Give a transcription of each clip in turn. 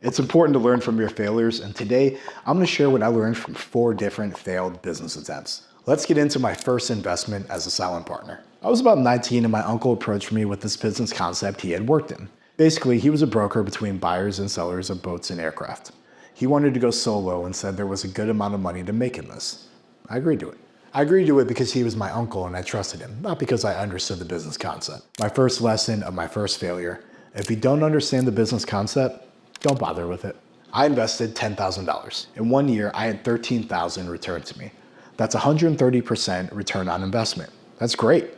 It's important to learn from your failures, and today I'm going to share what I learned from 4 different failed business attempts. Let's get into my first investment as a silent partner. I was about 19 and my uncle approached me with this business concept he had worked in. Basically, he was a broker between buyers and sellers of boats and aircraft. He wanted to go solo and said there was a good amount of money to make in this. I agreed to it. I agreed to it because he was my uncle and I trusted him, not because I understood the business concept. My first lesson of my first failure: if you don't understand the business concept, don't bother with it. I invested $10,000. In 1 year, I had $13,000 returned to me. That's 130% return on investment. That's great.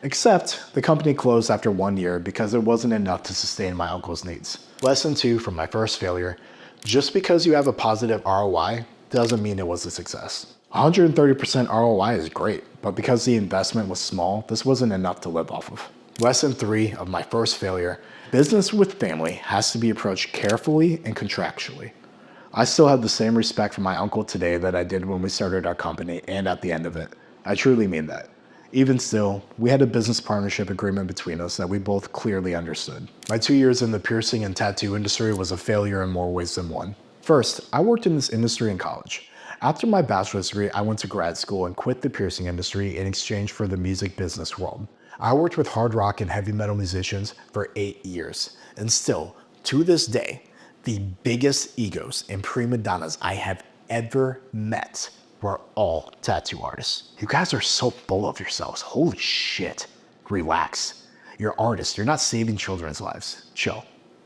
Except the company closed after 1 year because it wasn't enough to sustain my uncle's needs. Lesson 2 from my first failure: just because you have a positive ROI doesn't mean it was a success. 130% ROI is great, but because the investment was small, this wasn't enough to live off of. Lesson 3 of my first failure: business with family has to be approached carefully and contractually. I still have the same respect for my uncle today that I did when we started our company and at the end of it. I truly mean that. Even still, we had a business partnership agreement between us that we both clearly understood. My 2 years in the piercing and tattoo industry was a failure in more ways than one. First, I worked in this industry in college. After my bachelor's degree, I went to grad school and quit the piercing industry in exchange for the music business world. I worked with hard rock and heavy metal musicians for 8 years, and still, to this day, the biggest egos and prima donnas I have ever met were all tattoo artists. You guys are so full of yourselves. Holy shit. Relax. You're artists. You're not saving children's lives. Chill.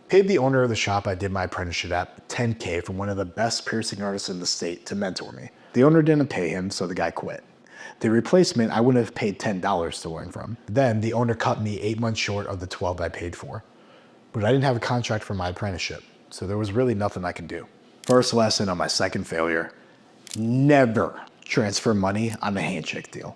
Paid the owner of the shop I did my apprenticeship at $10K from one of the best piercing artists in the state to mentor me. The owner didn't pay him, so the guy quit. The replacement I wouldn't have paid $10 to learn from. Then the owner cut me 8 months short of the 12 I paid for. But I didn't have a contract for my apprenticeship, so there was really nothing I could do. First lesson on my second failure: never transfer money on a handshake deal.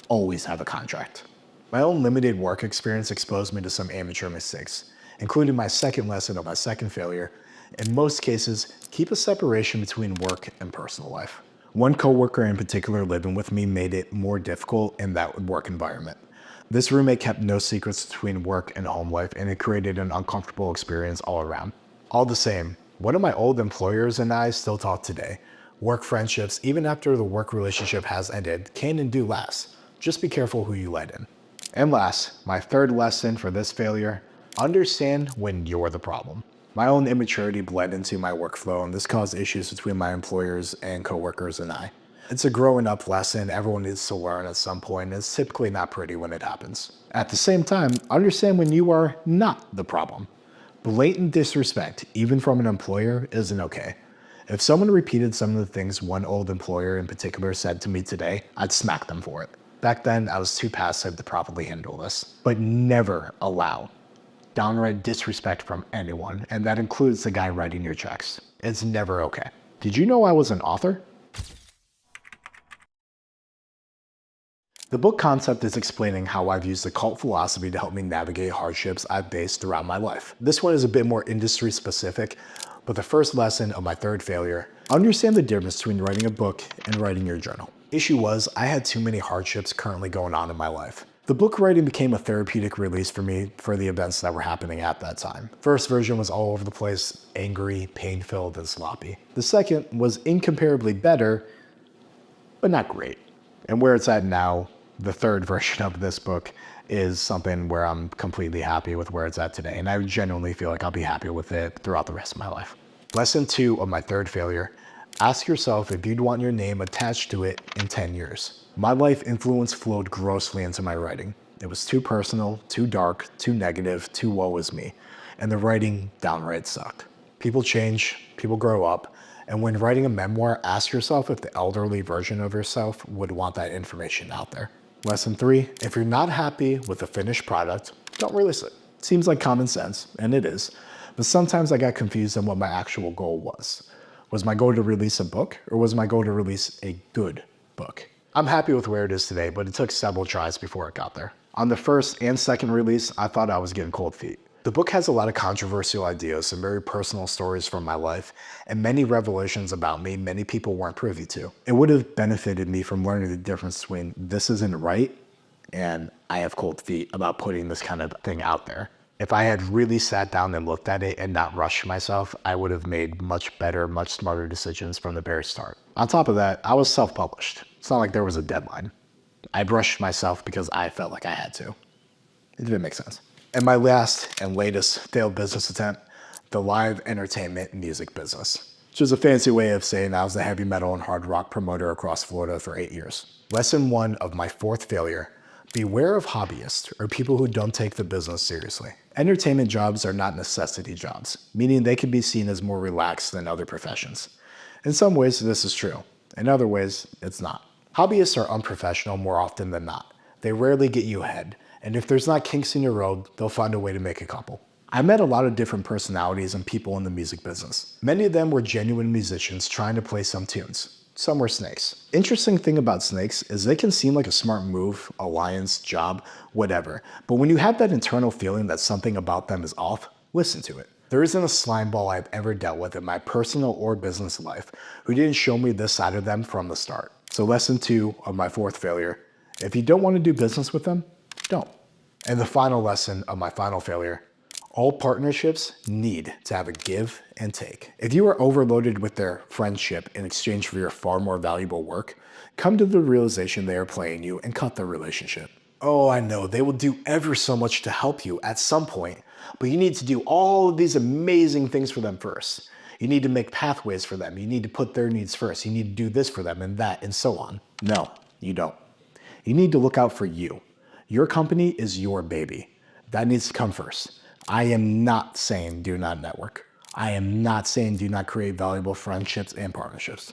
Always have a contract. My own limited work experience exposed me to some amateur mistakes, including my second lesson of my second failure. In most cases, keep a separation between work and personal life. One coworker in particular living with me made it more difficult in that work environment. This roommate kept no secrets between work and home life, and it created an uncomfortable experience all around. All the same, one of my old employers and I still talk today. Work friendships, even after the work relationship has ended, can and do last. Just be careful who you let in. And last, my third lesson for this failure: understand when you're the problem. My own immaturity bled into my workflow, and this caused issues between my employers and coworkers and I. It's a growing up lesson everyone needs to learn at some point, and it's typically not pretty when it happens. At the same time, understand when you are not the problem. Blatant disrespect, even from an employer, isn't okay. If someone repeated some of the things one old employer in particular said to me today, I'd smack them for it. Back then, I was too passive to properly handle this. But never allow downright disrespect from anyone, and that includes the guy writing your checks. It's never okay. Did you know I was an author? The book concept is explaining how I've used the cult philosophy to help me navigate hardships I've faced throughout my life. This one is a bit more industry specific, but the first lesson of my third failure: understand the difference between writing a book and writing your journal. Issue was, I had too many hardships currently going on in my life. The book writing became a therapeutic release for me for the events that were happening at that time. First version was all over the place, angry, pain-filled, and sloppy. The second was incomparably better, but not great. And where it's at now, the third version of this book is something where I'm completely happy with where it's at today, and I genuinely feel like I'll be happy with it throughout the rest of my life. Lesson 2 of my third failure: ask yourself if you'd want your name attached to it in 10 years. My life influence flowed grossly into my writing. It was too personal, too dark, too negative, too woe is me, and the writing downright sucked. People change, people grow up, and when writing a memoir, ask yourself if the elderly version of yourself would want that information out there. Lesson 3, if you're not happy with the finished product, don't release it. Seems like common sense, and it is, but sometimes I got confused on what my actual goal was. Was my goal to release a book, or was my goal to release a good book? I'm happy with where it is today, but it took several tries before it got there. On the first and second release, I thought I was getting cold feet. The book has a lot of controversial ideas, some very personal stories from my life, and many revelations about me many people weren't privy to. It would have benefited me from learning the difference between this isn't right and I have cold feet about putting this kind of thing out there. If I had really sat down and looked at it and not rushed myself, I would have made much better, much smarter decisions from the very start. On top of that, I was self-published. It's not like there was a deadline. I brushed myself because I felt like I had to. It didn't make sense. And my last and latest failed business attempt, the live entertainment music business, which is a fancy way of saying I was a heavy metal and hard rock promoter across Florida for 8 years. Lesson 1 of my 4th failure: beware of hobbyists, or people who don't take the business seriously. Entertainment jobs are not necessity jobs, meaning they can be seen as more relaxed than other professions. In some ways, this is true. In other ways, it's not. Hobbyists are unprofessional more often than not. They rarely get you ahead, and if there's not kinks in your road, they'll find a way to make a couple. I met a lot of different personalities and people in the music business. Many of them were genuine musicians trying to play some tunes. Some were snakes. Interesting thing about snakes is they can seem like a smart move, alliance, job, whatever. But when you have that internal feeling that something about them is off, listen to it. There isn't a slime ball I've ever dealt with in my personal or business life who didn't show me this side of them from the start. So lesson 2 of my 4th failure: if you don't want to do business with them, don't. And the final lesson of my final failure: all partnerships need to have a give and take. If you are overloaded with their friendship in exchange for your far more valuable work, come to the realization they are playing you and cut the relationship. Oh, I know, they will do ever so much to help you at some point, but you need to do all of these amazing things for them first. You need to make pathways for them. You need to put their needs first. You need to do this for them and that and so on. No, you don't. You need to look out for you. Your company is your baby. That needs to come first. I am not saying do not network. I am not saying do not create valuable friendships and partnerships.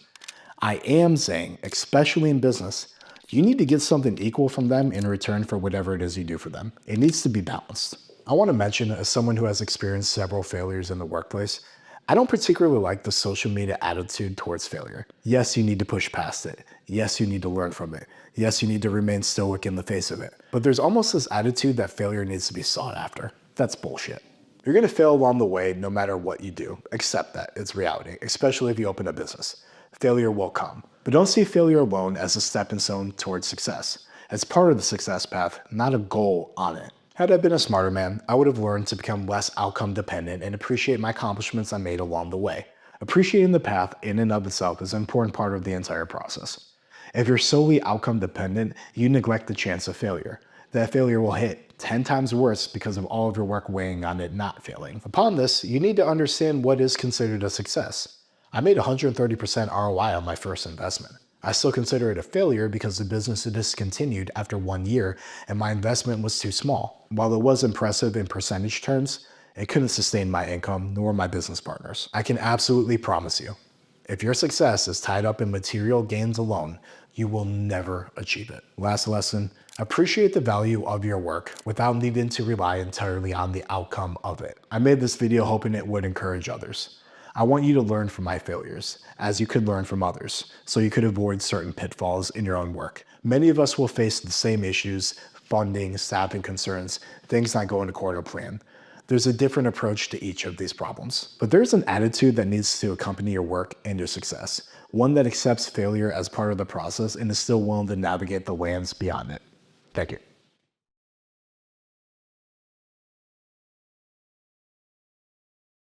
I am saying, especially in business, you need to get something equal from them in return for whatever it is you do for them. It needs to be balanced. I want to mention, as someone who has experienced several failures in the workplace, I don't particularly like the social media attitude towards failure. Yes, you need to push past it. Yes, you need to learn from it. Yes, you need to remain stoic in the face of it. But there's almost this attitude that failure needs to be sought after. That's bullshit. You're gonna fail along the way no matter what you do. Accept that, it's reality, especially if you open a business. Failure will come. But don't see failure alone as a stepping stone towards success. As part of the success path, not a goal on it. Had I been a smarter man, I would have learned to become less outcome dependent and appreciate my accomplishments I made along the way. Appreciating the path in and of itself is an important part of the entire process. If you're solely outcome dependent, you neglect the chance of failure. That failure will hit 10 times worse because of all of your work weighing on it not failing. Upon this, you need to understand what is considered a success. I made 130% ROI on my first investment. I still consider it a failure because the business discontinued after 1 year and my investment was too small. While it was impressive in percentage terms, it couldn't sustain my income nor my business partners. I can absolutely promise you, if your success is tied up in material gains alone, you will never achieve it. Last lesson: appreciate the value of your work without needing to rely entirely on the outcome of it. I made this video hoping it would encourage others. I want you to learn from my failures, as you could learn from others, so you could avoid certain pitfalls in your own work. Many of us will face the same issues: funding, staffing concerns, things not going according to plan. There's a different approach to each of these problems. But there's an attitude that needs to accompany your work and your success. One that accepts failure as part of the process and is still willing to navigate the lands beyond it. Thank you.